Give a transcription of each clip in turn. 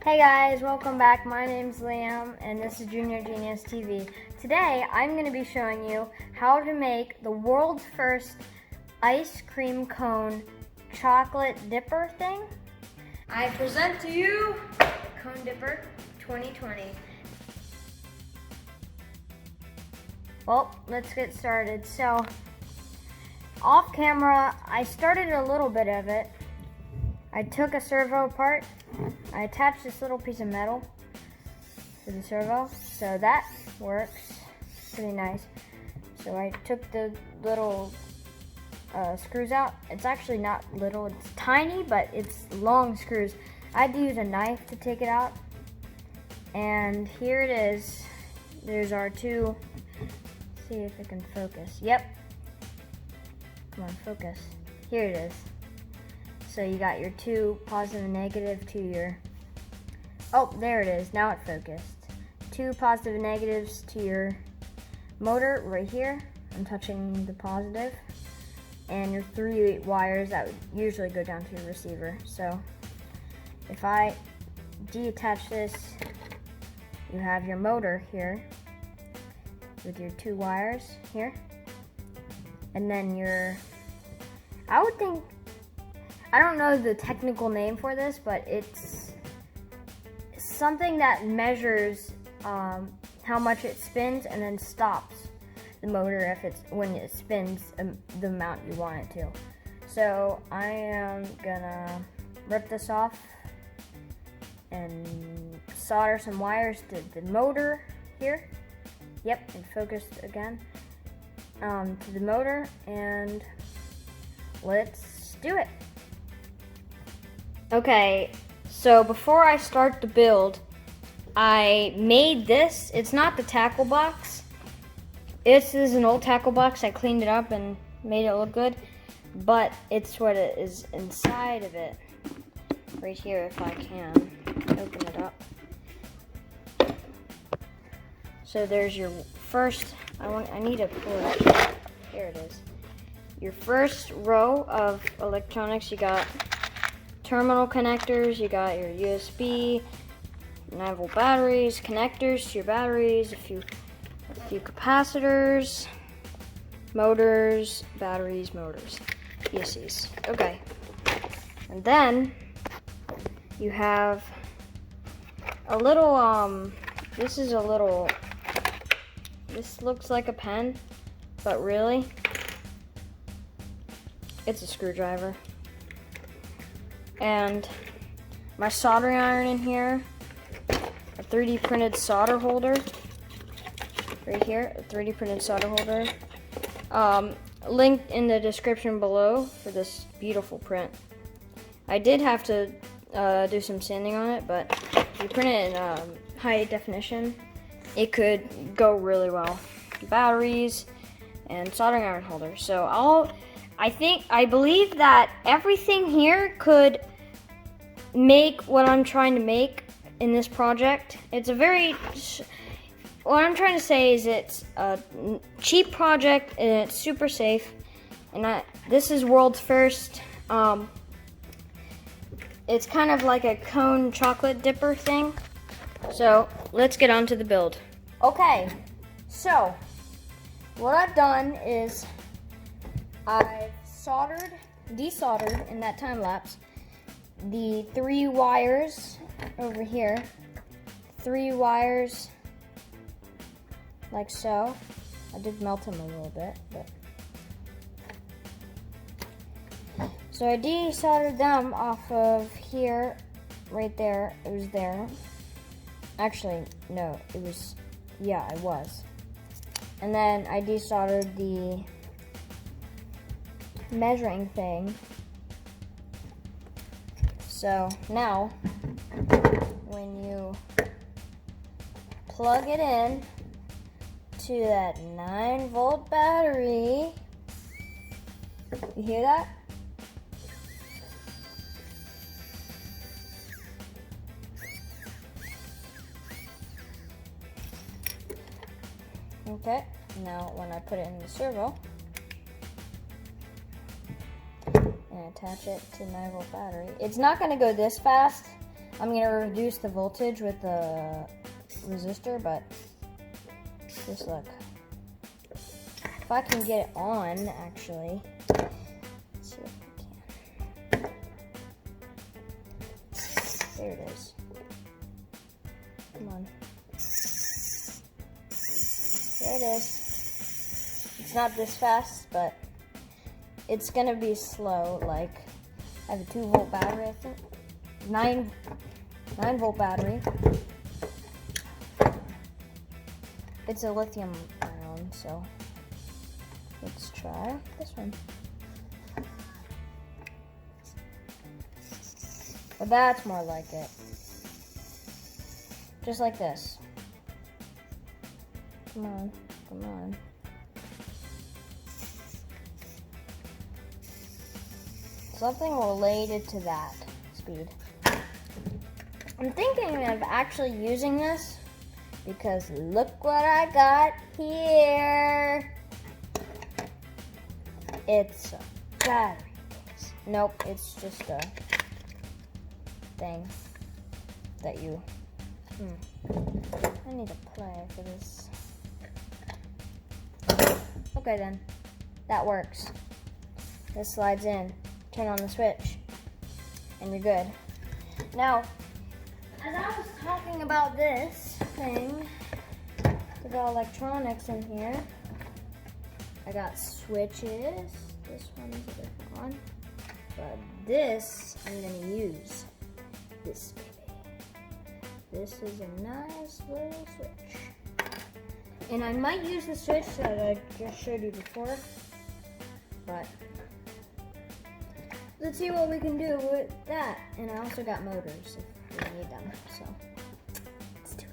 Hey guys, welcome back. My name's Liam and this is Junior Genius TV. Today I'm going to be showing you how to make the world's first ice cream cone chocolate dipper thing. I present to you Cone Dipper 2020. Well, let's get started. So, off camera, I started a little bit of it. I took a servo apart. I attached this little piece of metal to the servo, so that works pretty nice. So I took the little screws out. It's actually not little, it's tiny, but it's long screws. I had to use a knife to take it out. And here it is. There's our two, let's see if it can focus. Yep. Come on, focus. Here it is. So you got your two positive and negative to your, oh, there it is, now it focused. Two positive and negatives to your motor right here. I'm touching the positive. And your 3 wires that would usually go down to your receiver. So if I detach this, you have your motor here with your 2 wires here. And then your, I would think, I don't know the technical name for this, but it's something that measures how much it spins and then stops the motor if it's when it spins the amount you want it to. So I am gonna rip this off and solder some wires to the motor here. Yep, and focused again to the motor, and let's do it. Okay, so before I start the build, I made this. It's not the tackle box. This is an old tackle box. I cleaned it up and made it look good, but it's what it is inside of it. Right here, if I can open it up. So there's your first, I need to pull it up. Here it is. Your first row of electronics, you got terminal connectors, you got your USB, 9-volt batteries, connectors to your batteries, a few capacitors, motors, batteries, motors, PCs. Okay. And then you have a little, this looks like a pen, but really, it's a screwdriver. And my soldering iron in here, a 3D printed solder holder, right here, a 3D printed solder holder. Linked in the description below for this beautiful print. I did have to do some sanding on it, but if you print it in high definition, it could go really well. Batteries and soldering iron holder. So I believe that everything here could make what I'm trying to make in this project. It's a very, what I'm trying to say is it's a cheap project and it's super safe. And this is world's first. It's kind of like a cone chocolate dipper thing. So let's get on to the build. Okay, so what I've done is I've desoldered in that time lapse, the 3 wires over here. 3 wires like so. I did melt them a little bit, but. So I desoldered them off of here, right there. It was there. Actually, no, it was, yeah, it was. And then I desoldered the measuring thing. So now, when you plug it in to that 9-volt battery, you hear that? Okay, now when I put it in the servo, and attach it to 9-volt battery. It's not going to go this fast. I'm gonna reduce the voltage with the resistor, but just look. If I can get it on, actually. Let's see if I can. There it is. Come on. There it is. It's not this fast, but it's gonna be slow. Like, I have a 2-volt battery, I think. 9-volt battery. It's a lithium ion, so let's try this one. But that's more like it. Just like this. Come on, come on. Something related to that speed. I'm thinking of actually using this because look what I got here. It's a battery case. Nope, it's just a thing that you... I need a play for this. Okay then, that works. This slides in, turn on the switch, and you're good. Now, as I was talking about this thing, with the electronics in here, I got switches. This one's a different one. But this, I'm gonna use this baby. This is a nice little switch. And I might use the switch that I just showed you before, but let's see what we can do with that. And I also got motors if we need them, so let's do it.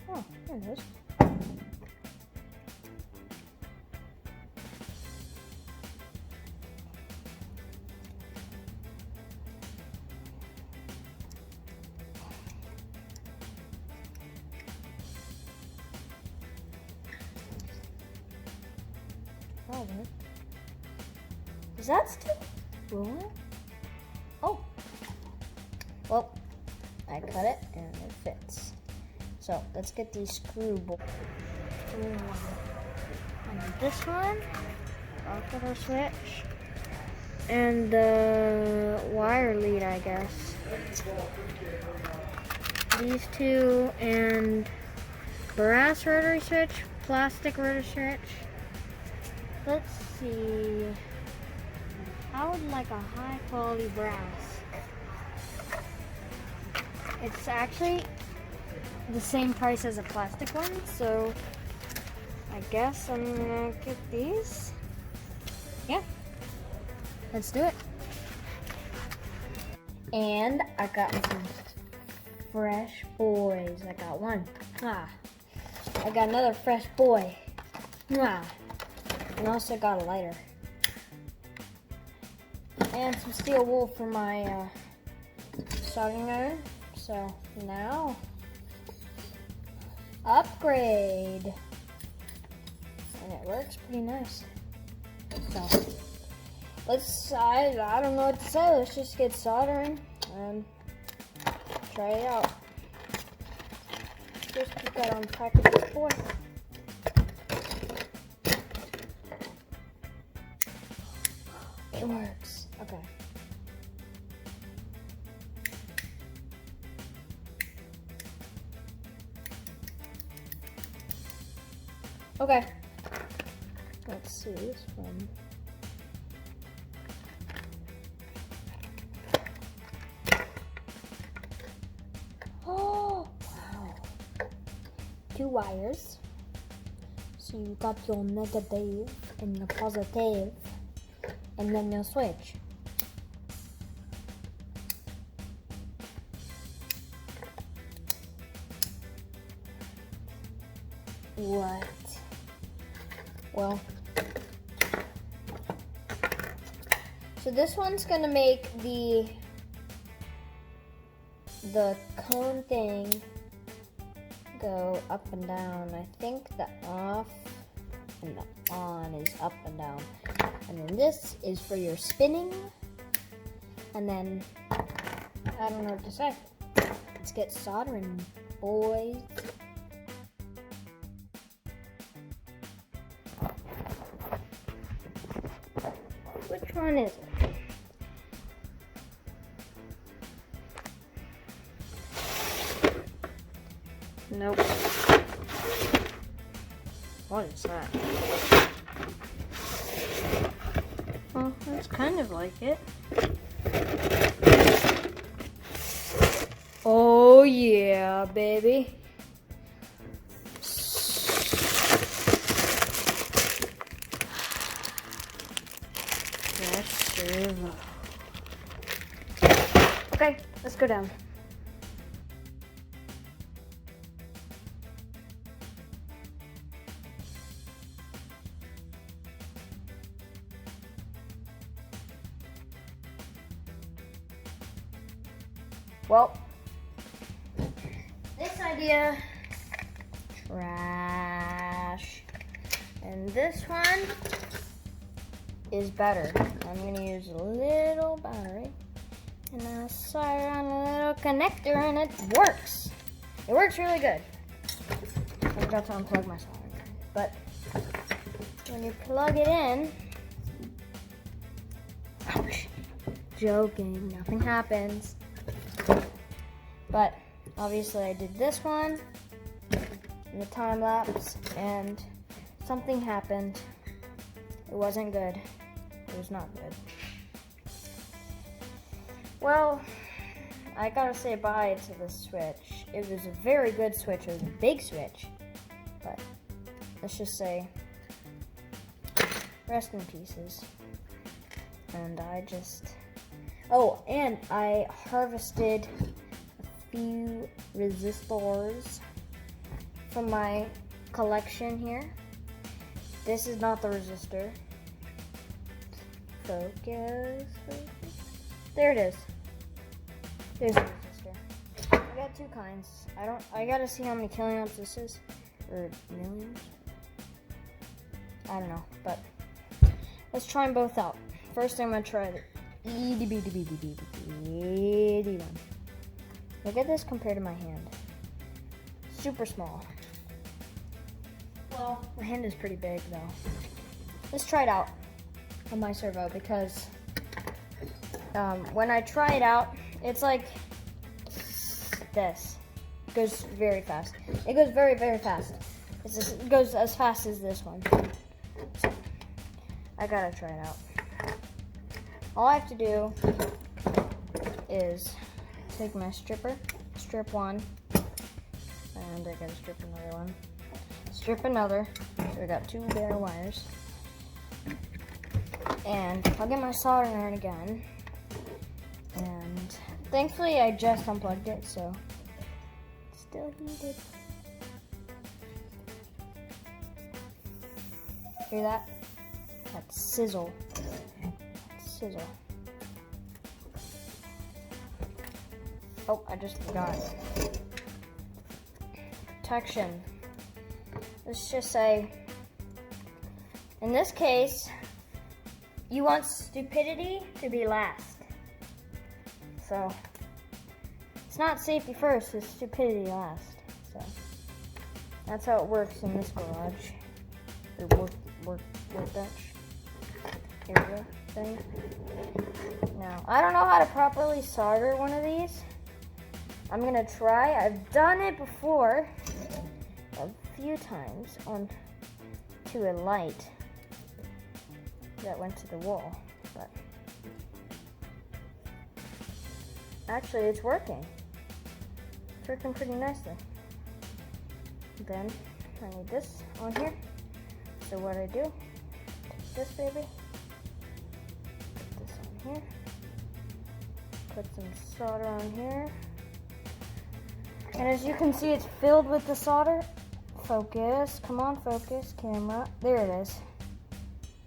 Oh, there it is. Oh, is that still rolling? Oh, well, I cut it and it fits. So let's get these screw bolts. And this one, off of our switch, and the wire lead, I guess. These two, and brass rotary switch, plastic rotary switch. Let's see. I would like a high quality brass. It's actually the same price as a plastic one, so I guess I'm gonna get these. Yeah, let's do it. And I got some fresh boys. I got one. I got another fresh boy. And also got a lighter. And some steel wool for my soldering iron. So now, upgrade. And it works pretty nice. So I don't know what to say. Let's just get soldering and try it out. Just put that on package 4. It works. Okay. Okay. Let's see this one. Oh, wow. 2 wires. So you got your negative and your positive, and then your switch. What? Well, so this one's gonna make the cone thing go up and down. I think the off and the on is up and down. And then this is for your spinning. And then, I don't know what to say. Let's get soldering, boys. Which one is it? Nope. What is that? Well, that's kind of like it. Oh yeah, baby. Yes, sir. Okay, let's go down. Well, this idea, trash. And this one is better. I'm gonna use a little battery and I'll solder on a little connector and it works. It works really good. I forgot to unplug my solder, but when you plug it in, ouch, joking, nothing happens. But obviously I did this one in the time lapse and something happened. It wasn't good. It was not good. Well, I gotta say bye to this switch. It was a very good switch. It was a big switch. But let's just say rest in pieces. And I just... Oh, and I harvested few resistors from my collection here. This is not the resistor. Focus. There it is. There's the resistor. I got two kinds. I gotta see how many kiloamps this is. Or millions. I don't know, but let's try them both out. First I'm gonna try the itty one. Look at this compared to my hand. Super small. Well, my hand is pretty big though. Let's try it out on my servo because when I try it out, it's like this. It goes very fast. It goes very, very fast. It goes as fast as this one. So, I gotta try it out. All I have to do is take my stripper, strip one, and I gotta strip another one. Strip another, so we got two bare wires. And I'll get my soldering iron again. And thankfully I just unplugged it, so it's still heated. Hear that? That sizzle. Sizzle. Oh, I just forgot. Protection. Let's just say, in this case, you want stupidity to be last. So, it's not safety first, it's stupidity last. So, that's how it works in this garage. Or workbench area thing. Now, I don't know how to properly solder one of these. I'm gonna try. I've done it before a few times on to a light that went to the wall, but actually it's working. It's working pretty nicely. Then I need this on here. So what I do, take this baby, put this on here, put some solder on here, and as you can see it's filled with the solder, focus. Come on, focus, camera. There it is.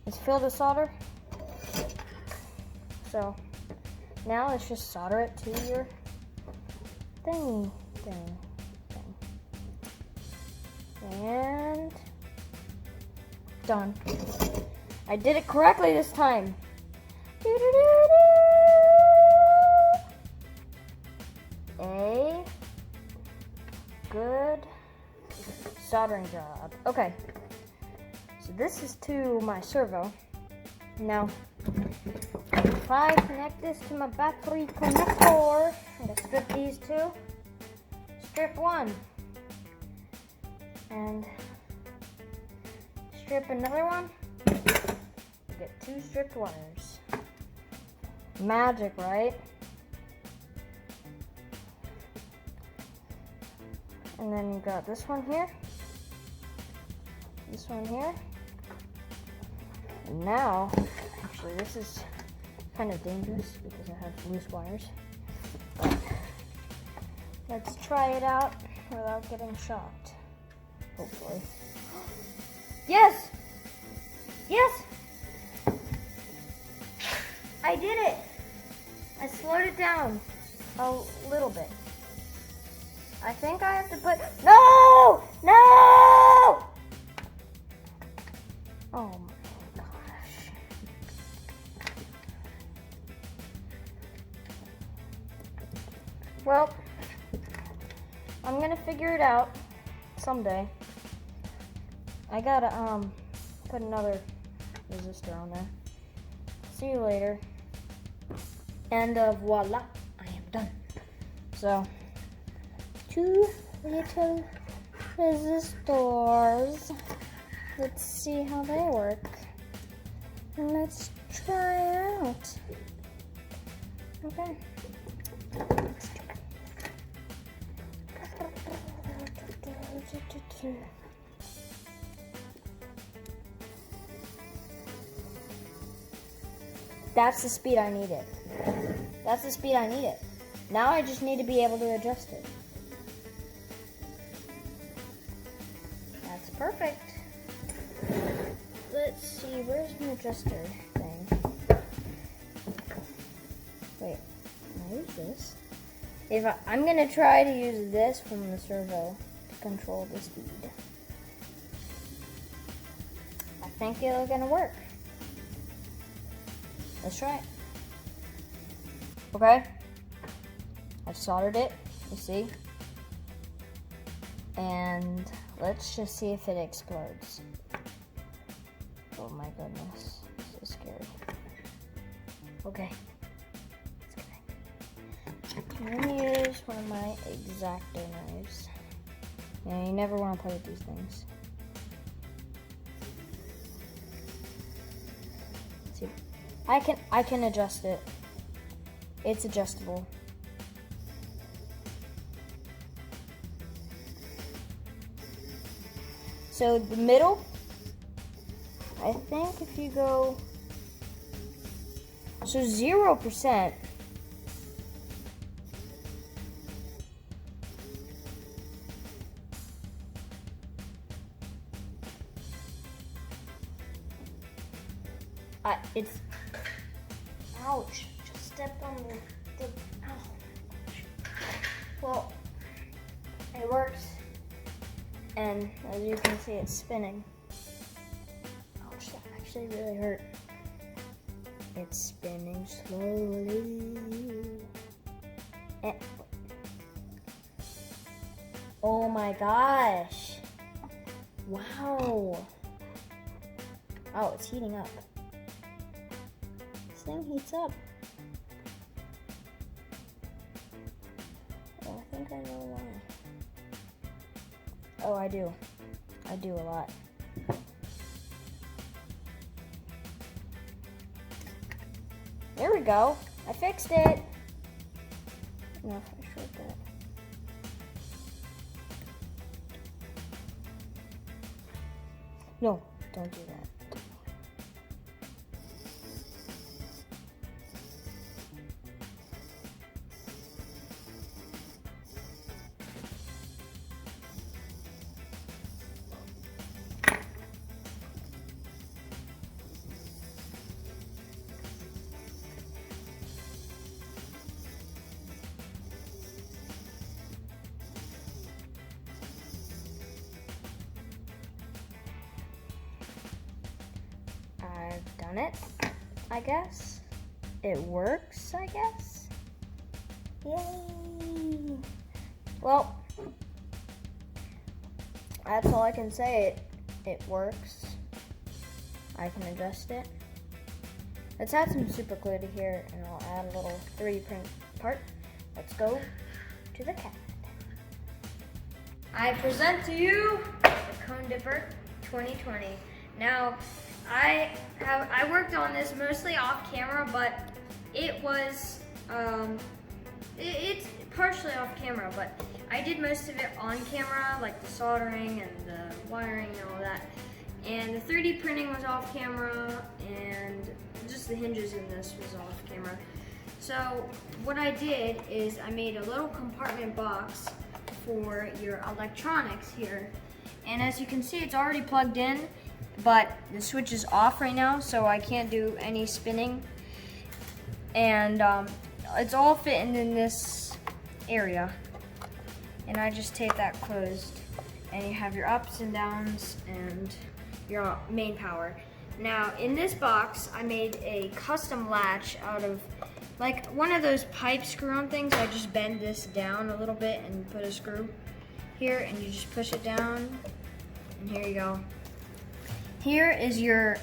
It's filled with solder. So now let's just solder it to your thing. And done. I did it correctly this time. A good soldering job. Okay, so this is to my servo. Now, if I connect this to my battery connector, I'm gonna strip these two. Strip one. And strip another one. Get two stripped wires. Magic, right? And then you got this one here. This one here. And now, actually this is kind of dangerous because I have loose wires. But let's try it out without getting shocked. Hopefully. Yes! Yes! I did it! I slowed it down a little bit. I think I have to put... No! No! Oh my gosh. Well, I'm gonna figure it out someday. I gotta put another resistor on there. See you later. And voila, I am done. So, 2 little resistors. Let's see how they work. And let's try it out. Okay. That's the speed I needed. That's the speed I needed. Now I just need to be able to adjust it. That's perfect. Let's see, where's my adjuster thing? Wait, can I use this? I'm gonna try to use this from the servo to control the speed. I think it's gonna work. Let's try it. Okay, I've soldered it, you see? And let's just see if it explodes. Oh my goodness, I'm so scared. Okay, let's connect. I'm gonna use one of my X-Acto knives. Yeah, you never want to play with these things. See, I can adjust it. It's adjustable. So the middle, I think if you go, so 0%, it's, ouch, just stepped on the ow. Well, it works, and as you can see, it's spinning. Ouch, that actually really hurt. It's spinning slowly. And, oh my gosh. Wow. Oh, it's heating up. This thing heats up. Oh, I think I know why. Oh, I do. I do a lot. There we go. I fixed it. No, I short that. No, don't do that. done it, I guess. It works, I guess. Yay! Well, that's all I can say. It works. I can adjust it. Let's add some super glue to here, and I'll add a little 3D print part. Let's go to the cat. I present to you the Cone Dipper 2020. Now, I worked on this mostly off camera, but it was it's partially off camera, but I did most of it on camera, like the soldering and the wiring and all that. And the 3D printing was off camera, and just the hinges in this was off camera. So what I did is I made a little compartment box for your electronics here. And as you can see, it's already plugged in, but the switch is off right now, so I can't do any spinning. And it's all fitting in this area. And I just tape that closed. And you have your ups and downs and your main power. Now, in this box, I made a custom latch out of like one of those pipe screw-on things. I just bend this down a little bit and put a screw here, and you just push it down, and here you go. Here is your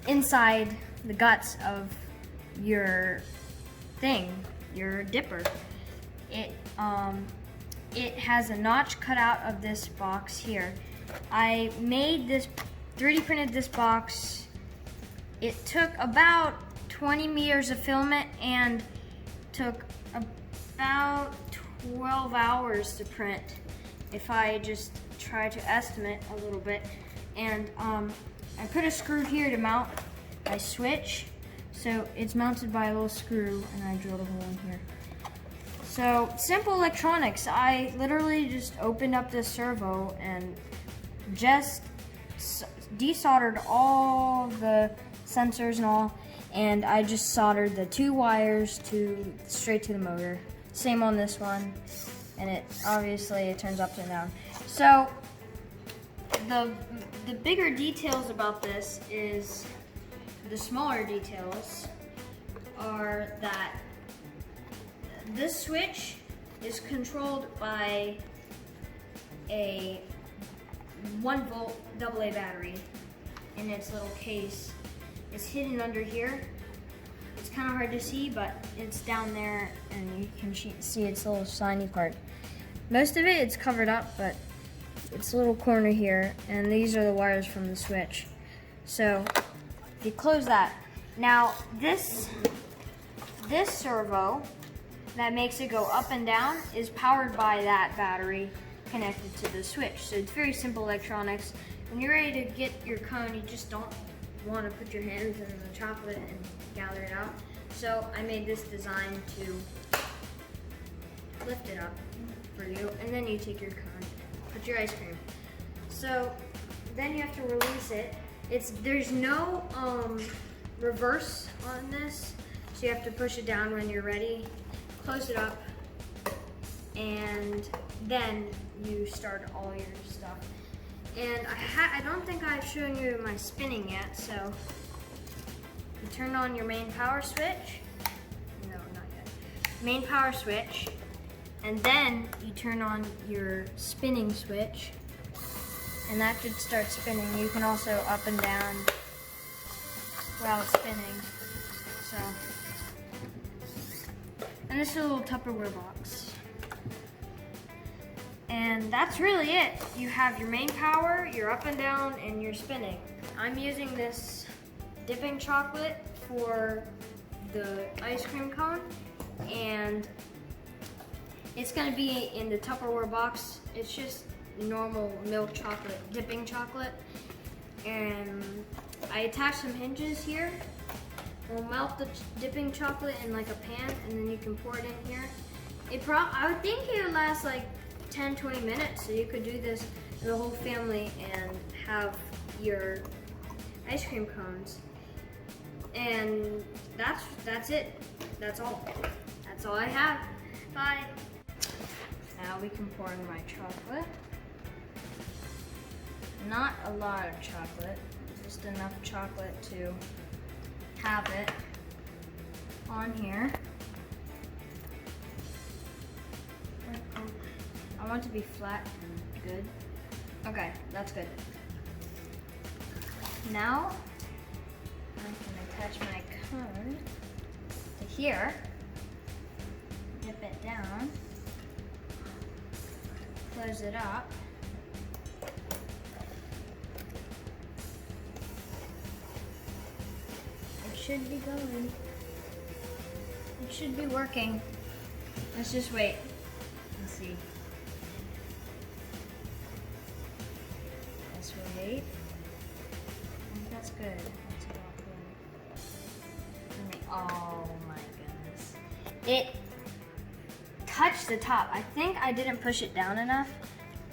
inside the guts of your thing, your dipper. It has a notch cut out of this box here. I made this, 3D printed this box. It took about 20 meters of filament and took about 12 hours to print if I just try to estimate a little bit. And I put a screw here to mount my switch. So it's mounted by a little screw, and I drilled a hole in here. So simple electronics. I literally just opened up this servo and just desoldered all the sensors and all, and I just soldered the 2 wires straight to the motor. Same on this one, and it turns upside down. So the bigger details about this is, the smaller details are that this switch is controlled by a 1-volt AA battery in its little case. It's hidden under here. It's kind of hard to see, but it's down there, and you can see its little shiny part. Most of it's covered up, but it's a little corner here, and these are the wires from the switch. So if you close that, now this servo that makes it go up and down is powered by that battery connected to the switch. So it's very simple electronics. When you're ready to get your cone, you just don't want to put your hands in the chocolate and gather it out. So I made this design to lift it up for you, and then you take your cone, put your ice cream. So then you have to release it. There's no reverse on this, so you have to push it down when you're ready, close it up, and then you start all your stuff. And I don't think I've shown you my spinning yet, so you turn on your main power switch. No, not yet. Main power switch, and then you turn on your spinning switch, and that should start spinning. You can also up and down while it's spinning. So, and this is a little Tupperware box. And that's really it. You have your main power, your up and down, and your spinning. I'm using this dipping chocolate for the ice cream cone, and it's gonna be in the Tupperware box. It's just normal milk chocolate, dipping chocolate. And I attached some hinges here. We'll melt the dipping chocolate in like a pan, and then you can pour it in here. I would think it would last like 10-20 minutes, so you could do this with the whole family and have your ice cream cones. And that's it. That's all. That's all I have. Bye. Now we can pour in my chocolate. Not a lot of chocolate. just enough chocolate to have it on here. I want it to be flat and good. Okay, that's good. Now I can attach my cone to here, dip it down, close it up. It should be going. It should be working. Let's just wait and see. Let's wait. I think that's good. That's about good. Oh my goodness. It touched the top. I think I didn't push it down enough.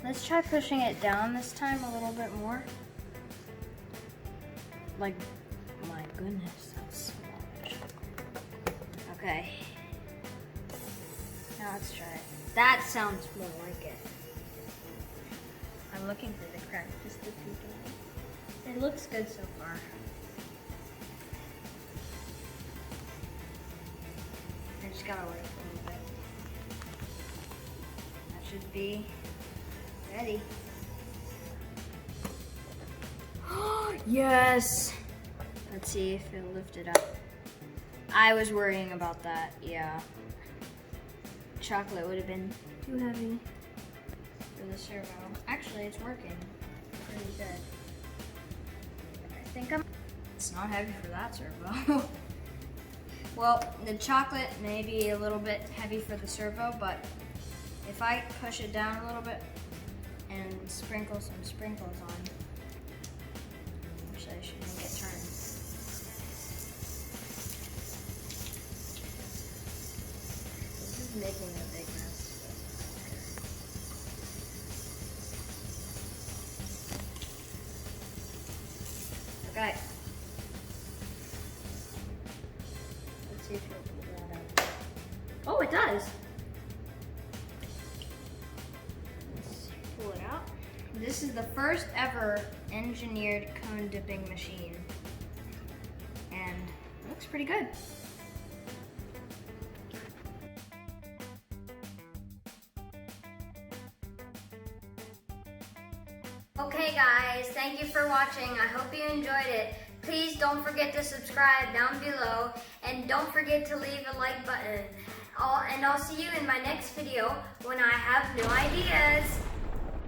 Let's try pushing it down this time a little bit more. Like, my goodness, that's so much. Okay. Now let's try it. That sounds more like it. I'm looking for the crack just to peek at it. It looks good so far. I just gotta wait a little bit. That should be ready. Yes! Let's see if it'll lift it up. I was worrying about that, yeah. Chocolate would have been too heavy for the servo. Actually, it's working pretty good. I think it's not heavy for that servo. Well, the chocolate may be a little bit heavy for the servo, but if I push it down a little bit and sprinkle some sprinkles on, actually I should make it turn. This is making a big mess. Okay. Let's see if it'll pull that out. Oh, it does. Let's pull it out. This is the first ever engineered cone dipping machine. And it looks pretty good. Okay guys, thank you for watching. I hope you enjoyed it. Please don't forget to subscribe down below and don't forget to leave a like button. And I'll see you in my next video when I have new ideas.